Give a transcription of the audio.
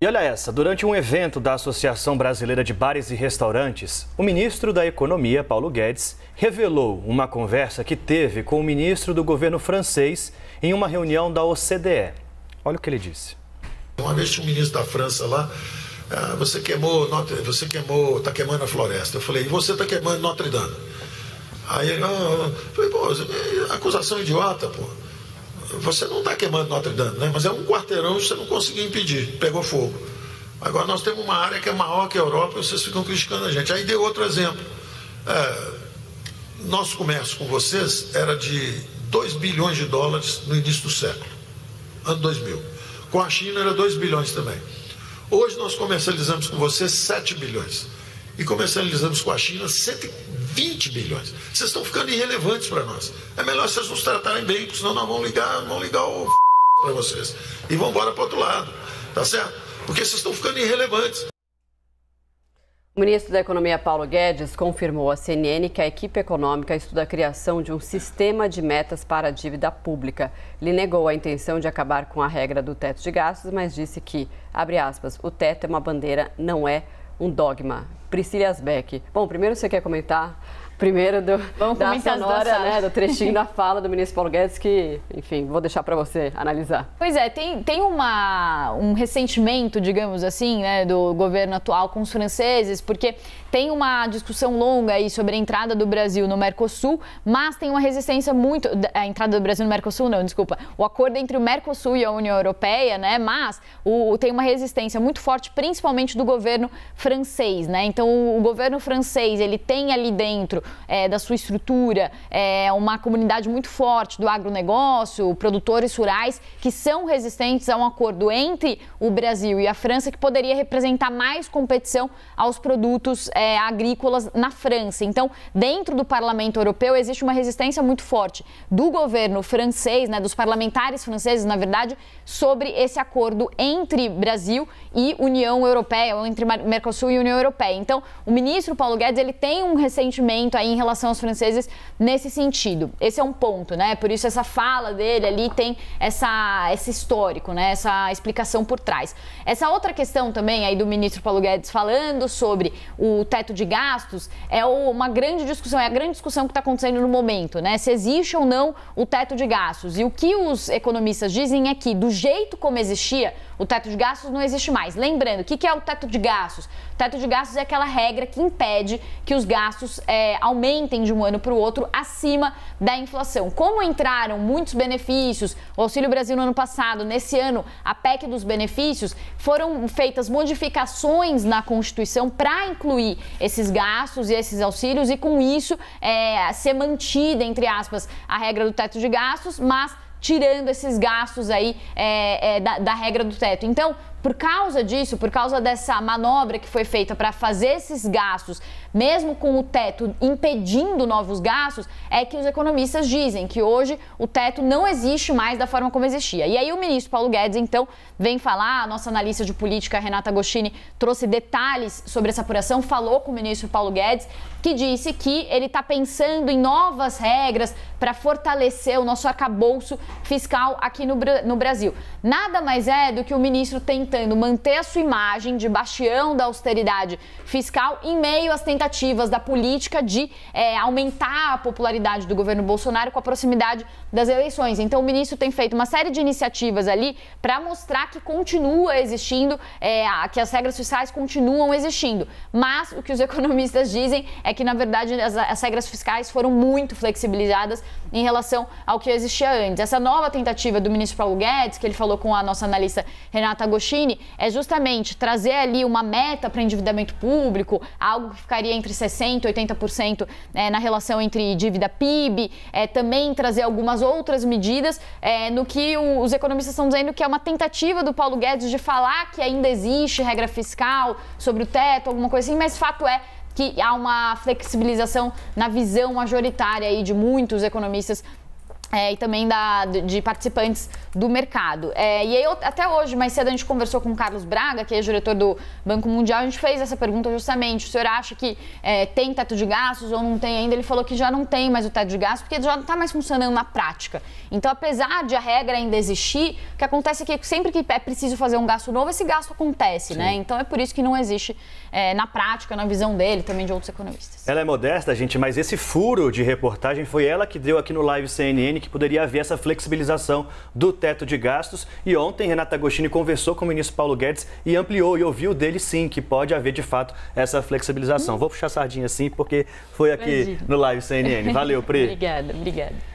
E olha essa, durante um evento da Associação Brasileira de Bares e Restaurantes, o ministro da Economia, Paulo Guedes, revelou uma conversa que teve com o ministro do governo francês em uma reunião da OCDE. Olha o que ele disse. Uma vez tinha um ministro da França lá, você está queimando a floresta. Eu falei, e você está queimando Notre Dame? Aí ele, falei, pô, acusação idiota, pô. Você não está queimando Notre Dame, né? Mas é um quarteirão e você não conseguiu impedir, pegou fogo. Agora nós temos uma área que é maior que a Europa e vocês ficam criticando a gente. Aí deu outro exemplo. Nosso comércio com vocês era de 2 bilhões de dólares no início do século, ano 2000. Com a China era 2 bilhões também. Hoje nós comercializamos com vocês 7 bilhões. E comercializamos com a China 120 bilhões. Vocês estão ficando irrelevantes para nós. É melhor vocês nos tratarem bem, porque senão nós vamos ligar o para vocês. E vamos embora para o outro lado. Tá certo? Porque vocês estão ficando irrelevantes. O ministro da Economia, Paulo Guedes, confirmou à CNN que a equipe econômica estuda a criação de um sistema de metas para a dívida pública. Ele negou a intenção de acabar com a regra do teto de gastos, mas disse que, abre aspas, o teto é uma bandeira, não é um dogma. Priscila Asbeck. Bom, primeiro você quer comentar? Primeiro da sonora, né, do trechinho da fala do ministro Paulo Guedes, que, enfim, vou deixar para você analisar. Pois é, tem um ressentimento, digamos assim, né, do governo atual com os franceses, porque tem uma discussão longa aí sobre a entrada do Brasil no Mercosul, mas tem uma resistência muito... A entrada do Brasil no Mercosul, não, desculpa. O acordo entre o Mercosul e a União Europeia, né, mas tem uma resistência muito forte, principalmente do governo francês, né? Então, o governo francês, ele tem ali dentro da sua estrutura uma comunidade muito forte do agronegócio, produtores rurais, que são resistentes a um acordo entre o Brasil e a França, que poderia representar mais competição aos produtos agrícolas na França. Então, dentro do Parlamento Europeu, existe uma resistência muito forte do governo francês, né, dos parlamentares franceses, na verdade, sobre esse acordo entre Brasil e União Europeia, ou entre Mercosul e União Europeia. Então, o ministro Paulo Guedes, ele tem um ressentimento aí em relação aos franceses nesse sentido. Esse é um ponto, né? Por isso essa fala dele ali tem esse histórico, né? Essa explicação por trás. Essa outra questão também aí do ministro Paulo Guedes falando sobre o teto de gastos é uma grande discussão, é a grande discussão que está acontecendo no momento, né? Se existe ou não o teto de gastos. E o que os economistas dizem é que, do jeito como existia, o teto de gastos não existe mais. Lembrando, o que é o teto de gastos? O teto de gastos é aquela regra que impede que os gastos aumentem de um ano para o outro acima da inflação. Como entraram muitos benefícios, o Auxílio Brasil no ano passado, nesse ano, a PEC dos benefícios, foram feitas modificações na Constituição para incluir esses gastos e esses auxílios e, com isso, ser mantida, entre aspas, a regra do teto de gastos, mas tirando esses gastos aí da regra do teto. Então, por causa disso, por causa dessa manobra que foi feita para fazer esses gastos, mesmo com o teto impedindo novos gastos, é que os economistas dizem que hoje o teto não existe mais da forma como existia. E aí o ministro Paulo Guedes, então, vem falar, a nossa analista de política, Renata Goscini, trouxe detalhes sobre essa apuração, falou com o ministro Paulo Guedes, que disse que ele está pensando em novas regras para fortalecer o nosso arcabouço fiscal aqui no Brasil. Nada mais é do que o ministro tentando manter a sua imagem de bastião da austeridade fiscal em meio às tentativas da política de aumentar a popularidade do governo Bolsonaro com a proximidade das eleições. Então, o ministro tem feito uma série de iniciativas ali para mostrar que continua existindo, que as regras fiscais continuam existindo. Mas o que os economistas dizem é que, na verdade, as regras fiscais foram muito flexibilizadas em relação ao que existia antes. Essa nova tentativa do ministro Paulo Guedes, que ele falou com a nossa analista Renata Goscini, é justamente trazer ali uma meta para endividamento público, algo que ficaria entre 60% e 80% na relação entre dívida PIB, também trazer algumas outras medidas, no que os economistas estão dizendo que é uma tentativa do Paulo Guedes de falar que ainda existe regra fiscal sobre o teto, alguma coisa assim, mas fato é que há uma flexibilização na visão majoritária aí de muitos economistas e também de participantes do mercado. E aí, até hoje, mais cedo, a gente conversou com o Carlos Braga, que é diretor do Banco Mundial, a gente fez essa pergunta justamente, o senhor acha que tem teto de gastos ou não tem ainda? Ele falou que já não tem mais o teto de gastos, porque já não está mais funcionando na prática. Então, apesar de a regra ainda existir, o que acontece é que sempre que é preciso fazer um gasto novo, esse gasto acontece, né? Então, é por isso que não existe na prática, na visão dele, também de outros economistas. Ela é modesta, gente, mas esse furo de reportagem foi ela que deu aqui no Live CNN que poderia haver essa flexibilização do teto de gastos. E ontem, Renata Agostini conversou com o ministro Paulo Guedes e ampliou e ouviu dele, sim, que pode haver, de fato, essa flexibilização. Vou puxar a sardinha, sim, porque foi aqui no Live CNN. Valeu, Pri. Obrigada.